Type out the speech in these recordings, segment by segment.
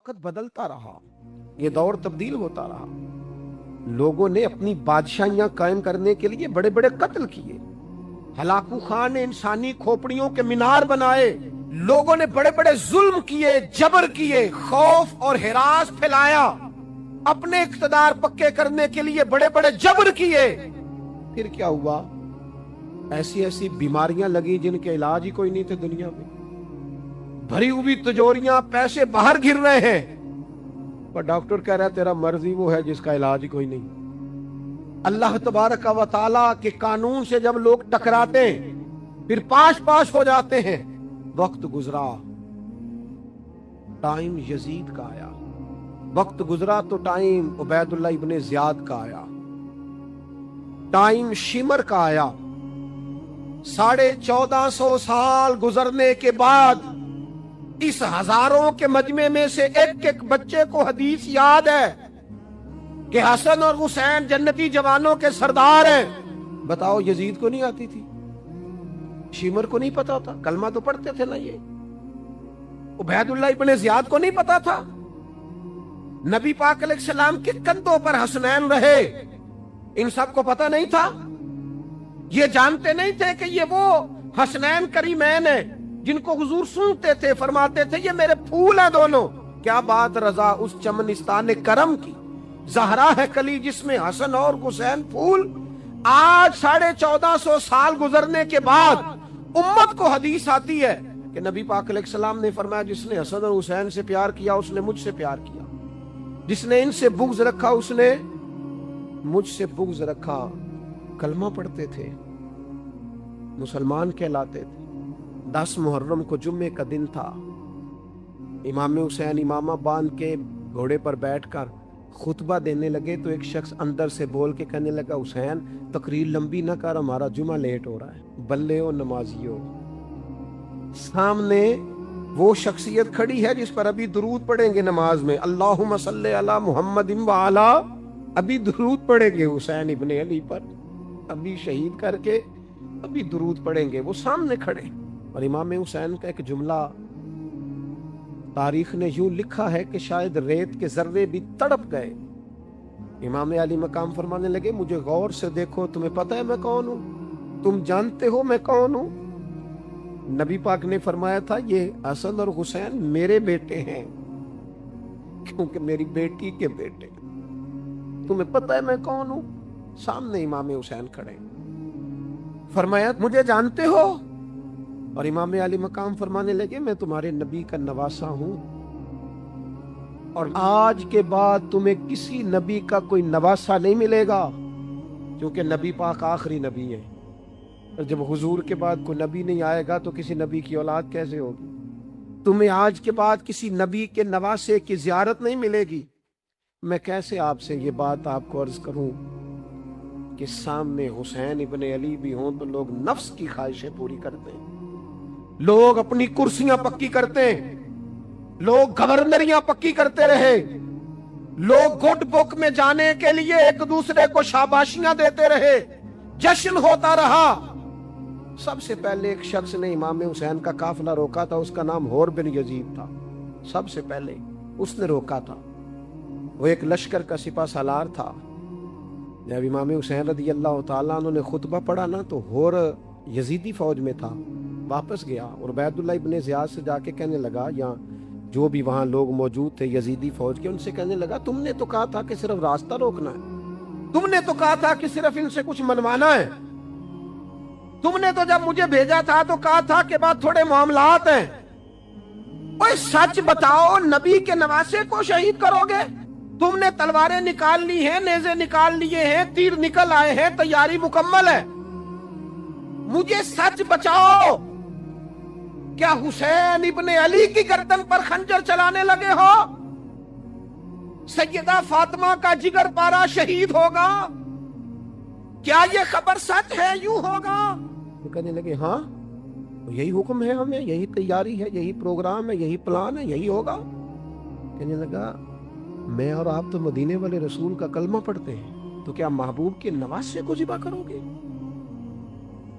وقت بدلتا رہا، یہ دور تبدیل ہوتا رہا، لوگوں نے اپنی بادشاہیاں قائم کرنے کے لیے بڑے بڑے قتل کیے، ہلاکو خان نے انسانی کھوپڑیوں کے مینار بنائے، لوگوں نے بڑے بڑے ظلم کیے، جبر کیے، خوف اور ہراس پھیلایا، اپنے اقتدار پکے کرنے کے لیے بڑے بڑے جبر کیے۔ پھر کیا ہوا؟ ایسی ایسی بیماریاں لگی جن کے علاج ہی کوئی نہیں تھے دنیا میں، بھری ہوئی تجوریاں، پیسے باہر گر رہے ہیں، پر ڈاکٹر کہہ رہا ہے تیرا مرض ہی وہ ہے جس کا علاج ہی کوئی نہیں۔ اللہ تبارک و تعالیٰ کے قانون سے جب لوگ ٹکراتے ہیں پھر پاش پاش ہو جاتے ہیں۔ وقت گزرا، ٹائم یزید کا آیا، وقت گزرا تو ٹائم عبید اللہ ابن زیاد کا آیا، ٹائم شمر کا آیا۔ 1450 سال گزرنے کے بعد اس ہزاروں کے مجمع میں سے ایک ایک بچے کو حدیث یاد ہے کہ حسن اور حسین جنتی جوانوں کے سردار ہیں۔ بتاؤ، یزید کو نہیں آتی تھی؟ شیمر کو نہیں پتا تھا؟ کلمہ تو پڑھتے تھے نا یہ؟ عبید اللہ ابن زیاد کو نہیں پتا تھا؟ نبی پاک علیہ السلام کے کندھوں پر حسنین رہے، ان سب کو پتا نہیں تھا؟ یہ جانتے نہیں تھے کہ یہ وہ حسنین کریمین ہیں جن کو حضور سنتے تھے، فرماتے تھے یہ میرے پھول ہیں دونوں؟ کیا بات رضا اس چمنستان کرم کی، زہرا ہے کلی جس میں حسن اور حسین پھول۔ آج 1450 سال گزرنے کے بعد امت کو حدیث آتی ہے کہ نبی پاک علیہ السلام نے فرمایا جس نے حسن اور حسین سے پیار کیا اس نے مجھ سے پیار کیا، جس نے ان سے بغض رکھا اس نے مجھ سے بغض رکھا۔ کلمہ پڑھتے تھے، مسلمان کہلاتے تھے۔ 10 محرم کو جمعے کا دن تھا، امام حسین امامہ باندھ کے گھوڑے پر بیٹھ کر خطبہ دینے لگے تو ایک شخص اندر سے بول کے کہنے لگا حسین تقریر لمبی نہ کر، ہمارا جمعہ لیٹ ہو رہا ہے۔ بلے ہو نمازیو، سامنے وہ شخصیت کھڑی ہے جس پر ابھی درود پڑھیں گے نماز میں، اللہم صلی علی محمد وعلی، ابھی درود پڑھیں گے حسین ابن علی پر، ابھی شہید کر کے ابھی درود پڑھیں گے، وہ سامنے کھڑے۔ اور امام حسین کا ایک جملہ تاریخ نے یوں لکھا ہے کہ شاید ریت کے ذرے بھی تڑپ گئے۔ امام علی مقام فرمانے لگے مجھے غور سے دیکھو، تمہیں پتہ ہے میں کون ہوں؟ تم جانتے ہو میں کون ہوں؟ نبی پاک نے فرمایا تھا یہ حسن اور حسین میرے بیٹے ہیں کیونکہ میری بیٹی کے بیٹے۔ تمہیں پتہ ہے میں کون ہوں؟ سامنے امام حسین کھڑے، فرمایا مجھے جانتے ہو؟ اور امام علی مقام فرمانے لگے میں تمہارے نبی کا نواسا ہوں، اور آج کے بعد تمہیں کسی نبی کا کوئی نواسا نہیں ملے گا، کیونکہ نبی پاک آخری نبی ہے، اور جب حضور کے بعد کوئی نبی نہیں آئے گا تو کسی نبی کی اولاد کیسے ہوگی؟ تمہیں آج کے بعد کسی نبی کے نواسے کی زیارت نہیں ملے گی۔ میں کیسے آپ سے یہ بات آپ کو عرض کروں کہ سامنے حسین ابن علی بھی ہوں تو لوگ نفس کی خواہشیں پوری کرتے ہیں، لوگ اپنی کرسیاں پکی کرتے ہیں، لوگ گورنریاں پکی کرتے رہے، لوگ گڈ بک میں جانے کے لیے ایک دوسرے کو شاباشیاں دیتے رہے، جشن ہوتا رہا۔ سب سے پہلے ایک شخص نے امام حسین کا قافلہ روکا تھا، اس کا نام حور بن یزید تھا، سب سے پہلے اس نے روکا تھا۔ وہ ایک لشکر کا سپہ سالار تھا۔ جب امام حسین رضی اللہ تعالیٰ عنہ نے خطبہ پڑھا نا تو حور یزیدی فوج میں تھا، واپس گیا اور عبید اللہ ابن زیاد سے جا کے کہنے لگا، یا جو بھی وہاں لوگ موجود تھے یزیدی فوج کے، ان سے کہنے لگا تم نے تو کہا تھا کہ صرف راستہ روکنا ہے، تم نے تو کہا تھا کہ صرف ان سے کچھ منوانا ہے، تم نے تو جب مجھے بھیجا تھا تو کہا تھا کہ بعد تھوڑے معاملات ہیں، اوہ سچ بتاؤ نبی کے نواسے کو شہید کرو گے؟ تم نے تلواریں نکال لی ہیں، نیزے نکال لیے ہیں، تیر نکل آئے ہیں، تیاری مکمل ہے، مجھے سچ بچاؤ، کیا حسین ابن علی کی گردن پر خنجر چلانے لگے ہو؟ سیدہ فاطمہ کا جگر پارا شہید ہوگا، کیا یہ خبر سچ ہے؟ یوں ہوگا؟ تو کہنے لگے ہاں یہی حکم ہے، ہمیں یہی تیاری ہے، یہی پروگرام ہے، یہی پلان ہے، یہی ہوگا۔ کہنے لگا میں اور آپ تو مدینے والے رسول کا کلمہ پڑھتے ہیں، تو کیا محبوب کے نواسے کو ذبح کرو گے؟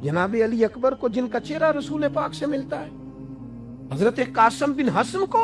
جناب علی اکبر کو جن کا چہرہ رسول پاک سے ملتا ہے، حضرت قاسم بن حسن کو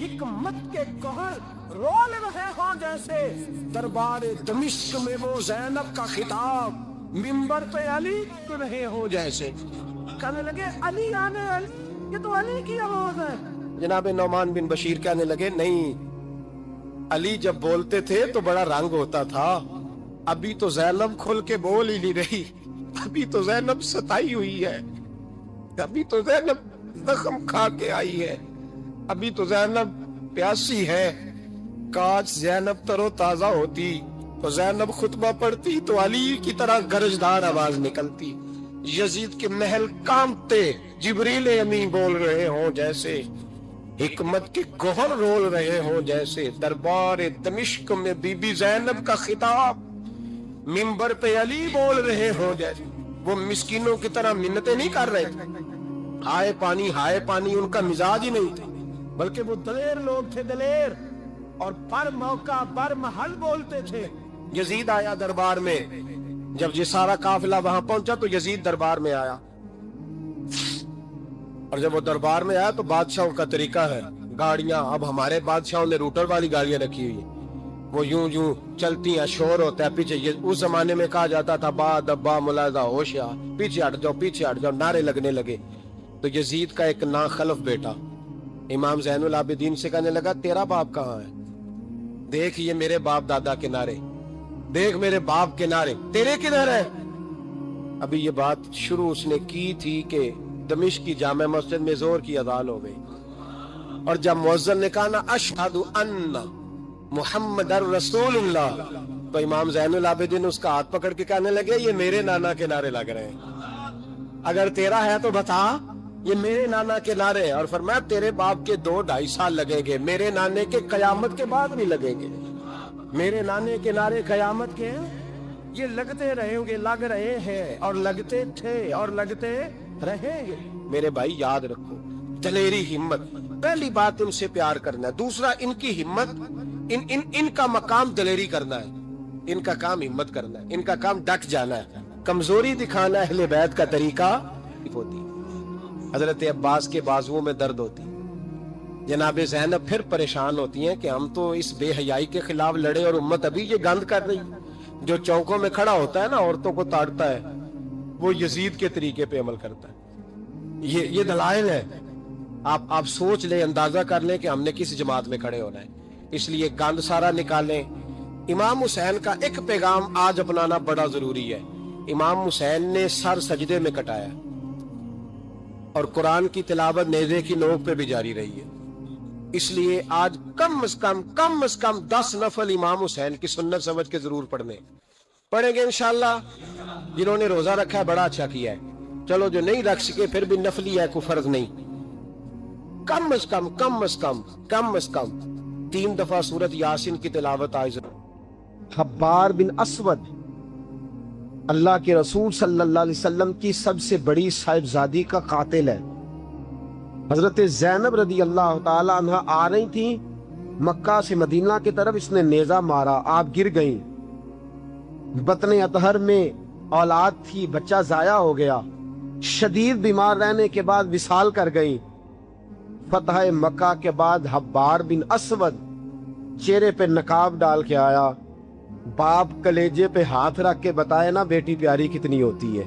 حکمت کے گوہر رول رہے ہوں جیسے دربار دمشق میں وہ زینب کا خطاب منبر پہ علی بول رہے ہوں جیسے. کہنے لگے علی آنے علی، یہ تو علی کی آواز ہے. جناب نعمان بن بشیر کہنے لگے نہیں، علی جب بولتے تھے تو بڑا رنگ ہوتا تھا، ابھی تو زینب کھل کے بول ہی نہیں رہی، ابھی تو زینب ستائی ہوئی ہے، ابھی تو زینب زخم کھا کے آئی ہے، ابھی تو زینب پیاسی ہے. کاش زینب تر و تازہ ہوتی تو زینب خطبہ پڑھتی تو علی کی طرح گرجدار آواز نکلتی. یزید کے محل کانپتے، جبریل امین بول رہے ہوں جیسے، حکمت کے گوہر رول رہے ہوں جیسے، دربار دمشق میں بی بی زینب کا خطاب منبر پہ علی بول رہے ہوں جیسے. وہ مسکینوں کی طرح منتیں نہیں کر رہے تھے، ہائے پانی ان کا مزاج ہی نہیں تھے، بلکہ وہ دلیر لوگ تھے، دلیر، اور پر موقع بر محل بولتے تھے. یزید آیا دربار میں، جب یہ سارا قافلہ وہاں پہنچا تو یزید دربار میں آیا، اور جب وہ دربار میں آیا تو بادشاہوں کا طریقہ ہے، گاڑیاں اب ہمارے بادشاہوں نے روٹر والی گاڑیاں رکھی ہوئی ہیں، وہ یوں چلتی ہیں، شور ہوتا ہے پیچھے. اس زمانے میں کہا جاتا تھا با دبا ملاحظہ ہوشیار، پیچھے ہٹ جاؤ، نعرے لگنے لگے. تو یزید کا ایک ناخلف بیٹا امام زین العابدین سے کہنے لگا تیرا باپ کہاں ہے؟ دیکھ یہ میرے باپ دادا کے نعرے، دیکھ میرے باپ کے نعرے، تیرے کدھر ہے؟ ابھی یہ بات شروع اس نے کی تھی کہ دمشق کی جامع مسجد میں زور کی اذان ہو گئی، اور جب مؤذن نے کہا نا اشہد ان محمد رسول اللہ، تو امام زین العابدین اس کا ہاتھ پکڑ کے کہنے لگے یہ میرے نانا کے نعرے لگ رہے ہیں، اگر تیرا ہے تو بتا، یہ میرے نانا کے نعرے ہیں. اور فرمایا تیرے باپ کے 2-2.5 سال لگیں گے، میرے نانے کے قیامت کے بعد بھی لگیں گے. میرے نانے کے نعرے قیامت کے یہ لگتے رہیں گے، لگ رہے ہیں، اور لگتے تھے اور لگتے رہیں گے. میرے بھائی یاد رکھو، دلیری، ہمت، پہلی بات ان سے پیار کرنا ہے، دوسرا ان کی ہمت، ان کا مقام دلیری کرنا ہے، ان کا کام ہمت کرنا ہے، ان کا کام ڈٹ جانا ہے. کمزوری دکھانا اہل بیت کا طریقہ ہوتی. حضرت عباس کے بازوؤں میں درد ہوتی، جناب زینب پھر پریشان ہوتی ہیں کہ ہم تو اس بے حیائی کے خلاف لڑے اور امت ابھی یہ گند کر رہی. جو چوکوں میں کھڑا ہوتا ہے نا عورتوں کو تاڑتا ہے، وہ یزید کے طریقے پہ عمل کرتا ہے. یہ دلائل ہے، آپ سوچ لیں، اندازہ کر لیں کہ ہم نے کس جماعت میں کھڑے ہونا ہے. اس لیے گند سارا نکالیں. امام حسین کا ایک پیغام آج اپنانا بڑا ضروری ہے. امام حسین نے سر سجدے میں کٹایا اور قرآن کی تلاوت نیزے کی نوک پہ بھی جاری رہی ہے. اس لیے آج کم از کم 10 نفل امام حسین کی سنت سمجھ کے ضرور پڑھیں گے انشاءاللہ. جنہوں نے روزہ رکھا ہے بڑا اچھا کیا ہے، چلو جو نہیں رکھ سکے پھر بھی نفلی ہے، کوئی فرض نہیں. کم از کم 3 دفعہ سورت یاسین کی تلاوت آئے. حبار بن اسود اللہ کے رسول صلی اللہ علیہ وسلم کی سب سے بڑی صاحبزادی کا قاتل ہے. حضرت زینب رضی اللہ تعالی عنہ آ رہی تھی مکہ سے مدینہ کی طرف، اس نے نیزہ مارا، آپ گر گئیں. بطن اطہر میں اولاد تھی، بچہ ضائع ہو گیا، شدید بیمار رہنے کے بعد وصال کر گئیں. فتح مکہ کے بعد حبار بن اسود چہرے پہ نقاب ڈال کے آیا. باپ کلیجے پہ ہاتھ رکھ کے بتائے نا بیٹی پیاری کتنی ہوتی ہے.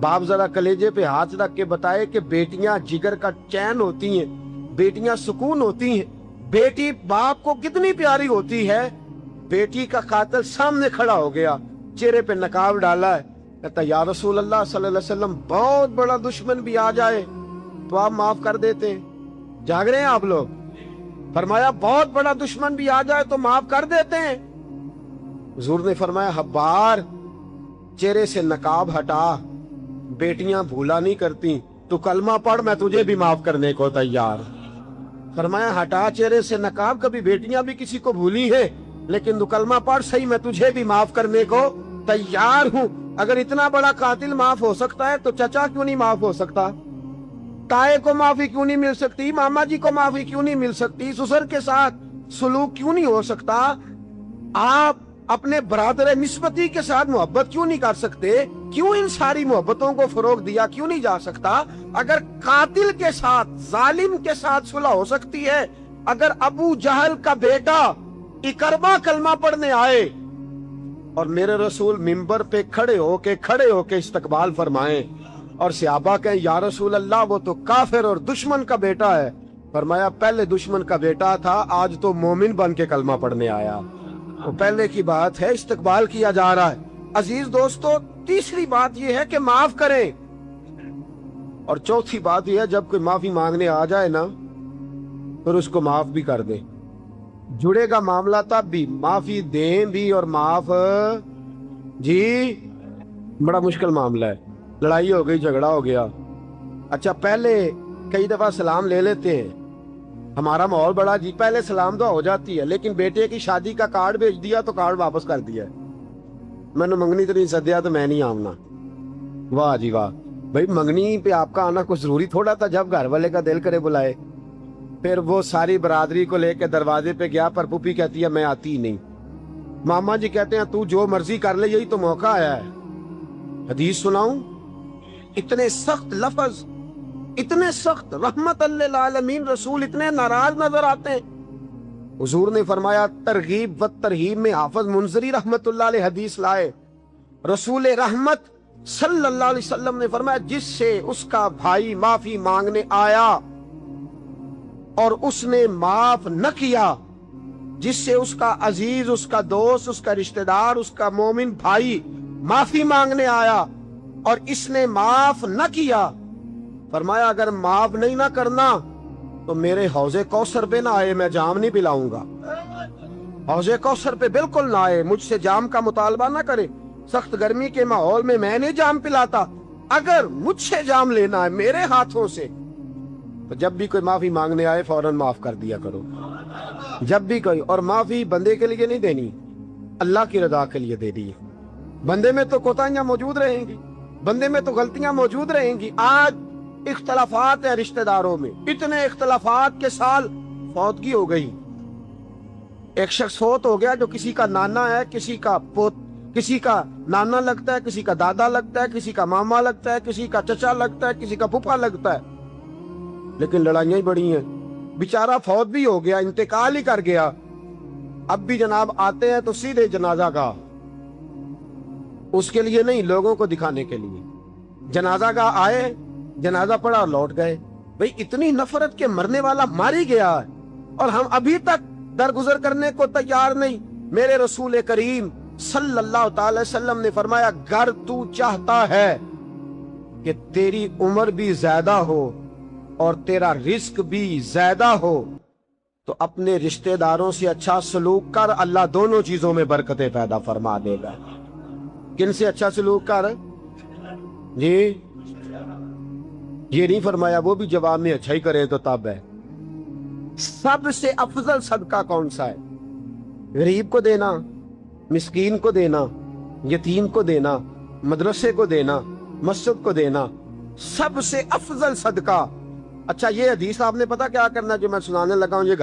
باپ ذرا کلیجے پہ ہاتھ رکھ کے بتائے کہ بیٹیاں جگر کا چین ہوتی ہیں، بیٹیاں سکون ہوتی ہیں، بیٹی باپ کو کتنی پیاری ہوتی ہے. بیٹی کا قاتل سامنے کھڑا ہو گیا، چہرے پہ نقاب ڈالا ہے، کہتا یا رسول اللہ صلی اللہ علیہ وسلم بہت بڑا دشمن بھی آ جائے تو آپ معاف کر دیتے ہیں. جاگ رہے ہیں آپ لوگ؟ فرمایا بہت بڑا دشمن بھی آ جائے تو معاف کر دیتے ہیں. حضور نے فرمایا حبار چہرے سے نقاب ہٹا، بیٹیاں بھولا نہیں کرتی، تو کلمہ پڑھ میں تجھے بھی معاف کرنے کو تیار. فرمایا ہٹا چہرے سے نقاب، کبھی بیٹیاں بھی کسی کو بھولی ہے لیکن تو کلمہ پڑھ صحیح، میں تجھے بھی معاف کرنے کو تیار ہوں. اگر اتنا بڑا قاتل معاف ہو سکتا ہے تو چچا کیوں نہیں معاف ہو سکتا؟ تائے کو معافی کیوں نہیں مل سکتی؟ ماما جی کو معافی کیوں نہیں مل سکتی؟ سسر کے ساتھ سلوک کیوں نہیں ہو سکتا؟ آپ اپنے برادر نسبتی کے ساتھ محبت کیوں نہیں کر سکتے؟ کیوں ان ساری محبتوں کو فروغ دیا کیوں نہیں جا سکتا؟ اگر قاتل کے ساتھ، ظالم کے ساتھ صلح ہو سکتی ہے اگر ابو جہل کا بیٹا اکرما کلمہ پڑھنے آئے اور میرے رسول منبر پہ کھڑے ہو کے استقبال فرمائیں اور صحابہ کہیں یا رسول اللہ وہ تو کافر اور دشمن کا بیٹا ہے، فرمایا پہلے دشمن کا بیٹا تھا، آج تو مومن بن کے کلمہ پڑھنے آیا۔ وہ پہلے کی بات ہے، استقبال کیا جا رہا ہے۔ عزیز دوستو، تیسری بات یہ ہے کہ معاف کریں، اور چوتھی بات یہ ہے جب کوئی معافی مانگنے آ جائے نا پھر اس کو معاف بھی کر دیں۔ جڑے گا معاملہ تب بھی، معافی دیں بھی اور معاف جی بڑا مشکل معاملہ ہے۔ لڑائی ہو گئی، جھگڑا ہو گیا، اچھا پہلے کئی دفعہ سلام لے لیتے ہیں، ہمارا ماحول بڑا جی پہلے سلام دعا ہو جاتی ہے، لیکن بیٹے کی شادی کا کارڈ بھیج دیا تو کارڈ واپس کر دیا، میں نے منگنی تو نہیں سدیا تو میں نہیں آمنا۔ واہ جی واہ، بھائی منگنی پہ آپ کا آنا کچھ ضروری تھوڑا تھا، جب گھر والے کا دل کرے بلائے۔ پھر وہ ساری برادری کو لے کے دروازے پہ گیا، پر پھوپھی کہتی ہے میں آتی ہی نہیں، ماما جی کہتے ہیں تو جو مرضی کر لے، یہی تو موقع آیا ہے۔ حدیث سناؤں، اتنے سخت لفظ، اتنے سخت، رحمت للعالمین رسول اتنے ناراض نظر آتے ہیں۔ حضور نے فرمایا ترغیب و ترہیب میں حافظ منذری رحمت اللہ علیہ حدیث لائے، رسول رحمت صلی اللہ علیہ وسلم نے فرمایا جس سے اس کا بھائی معافی مانگنے آیا اور اس نے معاف نہ کیا، جس سے اس کا عزیز، اس کا دوست، اس کا رشتہ دار، اس کا مومن بھائی معافی مانگنے آیا اور اس نے معاف نہ کیا، فرمایا اگر معاف نہیں نہ کرنا تو میرے حوض کوثر پہ نہ آئے، میں جام نہیں پلاؤں گا۔ حوض کوثر پہ بالکل نہ آئے، مجھ سے جام کا مطالبہ نہ کرے، سخت گرمی کے ماحول میں میں نہیں جام پلاتا، اگر مجھ سے جام لینا ہے میرے ہاتھوں سے تو جب بھی کوئی معافی مانگنے آئے فوراً معاف کر دیا کرو، جب بھی کوئی۔ اور معافی بندے کے لیے نہیں دینی، اللہ کی رضا کے لیے دینی ہے۔ بندے میں تو کوتاہیاں موجود رہیں گی، بندے میں تو غلطیاں موجود رہیں گی۔ آج اختلافات ہیں رشتہ داروں میں، اتنے اختلافات کے سال فوتگی ہو گئی، ایک شخص فوت ہو گیا جو کسی کا نانا ہے، کسی کا کسی کا نانا لگتا ہے، کسی کا دادا لگتا ہے، کسی کا ماما لگتا ہے، کسی کا چچا لگتا ہے، کسی کا پھپھا لگتا ہے، لیکن لڑائیاں ہی بڑی ہیں۔ بیچارہ فوت بھی ہو گیا، انتقال ہی کر گیا، اب بھی جناب آتے ہیں تو سیدھے جنازہ گاہ، اس کے لیے نہیں، لوگوں کو دکھانے کے لیے۔ جنازہ گاہ آئے، جنازہ پڑھا اور لوٹ گئے۔ بھئی اتنی نفرت کے مرنے والا مار ہی گیا ہے اور ہم ابھی تک درگزر کرنے کو تیار نہیں۔ میرے رسول کریم صلی اللہ تعالی وسلم نے فرمایا اگر تو چاہتا ہے کہ تیری عمر بھی زیادہ ہو اور تیرا رزق بھی زیادہ ہو تو اپنے رشتہ داروں سے اچھا سلوک کر، اللہ دونوں چیزوں میں برکتیں پیدا فرما دے گا۔ کن سے اچھا سلوک کر جی؟ یہ نہیں فرمایا وہ بھی جواب میں اچھا ہی کرے تو تب ہے۔ سب سے افضل صدقہ کون سا ہے؟ غریب کو دینا، مسکین کو دینا، یتیم کو دینا، مدرسے کو دینا، مسجد کو دینا، سب سے افضل صدقہ۔ اچھا یہ حدیث آپ نے پتا کیا کرنا جو میں سنانے لگا ہوں، یہ